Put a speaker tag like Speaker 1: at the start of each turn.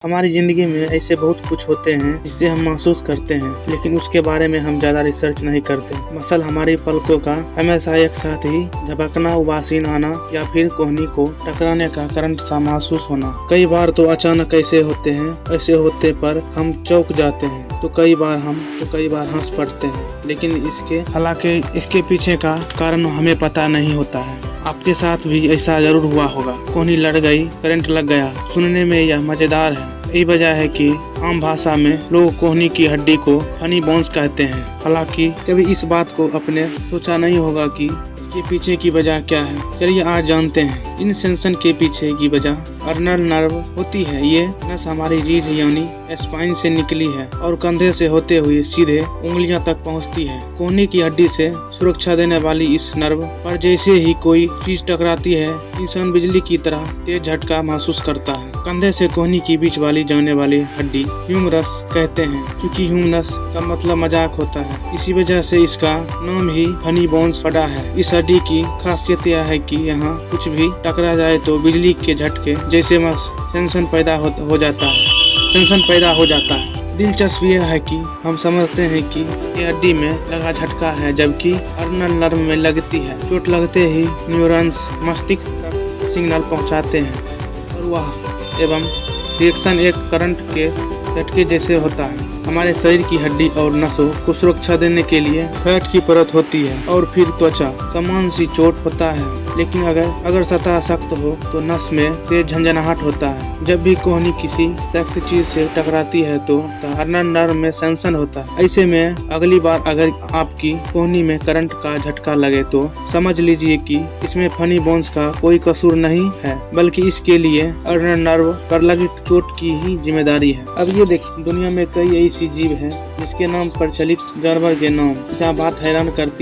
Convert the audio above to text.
Speaker 1: हमारी ज़िंदगी में ऐसे बहुत कुछ होते हैं जिसे हम महसूस करते हैं, लेकिन उसके बारे में हम ज़्यादा रिसर्च नहीं करते। मसल हमारी पलकों का हमेशा एक साथ ही झपकना, उबासीन आना या फिर कोहनी को टकराने का करंट सा महसूस होना। कई बार तो अचानक ऐसे होते पर हम चौंक जाते हैं, तो कई बार हंस पड़ते हैं, लेकिन हालांकि इसके पीछे का कारण हमें पता नहीं होता है। आपके साथ भी ऐसा जरूर हुआ होगा। कोहनी लड़ गई, करंट लग गया। सुनने में यह मजेदार है। यही वजह है कि आम भाषा में लोग कोहनी की हड्डी को फनी बोन्स कहते हैं। हालांकि कभी इस बात को आपने सोचा नहीं होगा कि इसके पीछे की वजह क्या है। चलिए आज जानते हैं। इन सेंसन के पीछे की वजह अर्नल नर्व होती है। ये नस हमारी रीढ़ यानी स्पाइन से निकली है और कंधे से होते हुए सीधे उंगलियां तक पहुंचती है। कोहनी की हड्डी से सुरक्षा देने वाली इस नर्व पर जैसे ही कोई चीज टकराती है, इंसान बिजली की तरह तेज झटका महसूस करता है। कंधे से कोहनी के बीच वाली जाने वाली हड्डी ह्यूमरस कहते हैं, क्योंकि ह्यूमरस का मतलब मजाक होता है। इसी वजह से इसका नाम ही फनी बोन्स पड़ा है। इस हड्डी की खासियत यह है कि यहाँ कुछ भी टकरा जाए तो बिजली के झटके जैसे सेंसन पैदा हो जाता है। दिलचस्प यह है कि हम समझते हैं कि ये हड्डी में लगा झटका है, जबकि अर्नल नर्व में लगती है। चोट लगते ही न्यूरॉन्स मस्तिष्क तक सिग्नल पहुंचाते हैं और वह एवं रिएक्शन एक करंट के झटके जैसे होता है। हमारे शरीर की हड्डी और नसों को सुरक्षा देने के लिए फैट की परत होती है और फिर त्वचा। समान सी चोट होता है, लेकिन अगर सतह सख्त हो तो नस में तेज झंझनाहट होता है। जब भी कोहनी किसी सख्त चीज से टकराती है तो अर्नल नर्व में सेंसन होता है। ऐसे में अगली बार अगर आपकी कोहनी में करंट का झटका लगे तो समझ लीजिए कि इसमें फनी बोन्स का कोई कसूर नहीं है, बल्कि इसके लिए अर्नल नर्व पर लगी चोट की ही जिम्मेदारी है। अब ये देखिए, दुनिया में कई ऐसी जीव हैं जिसके नाम प्रचलित जानवर के नाम, क्या बात हैरान करती है।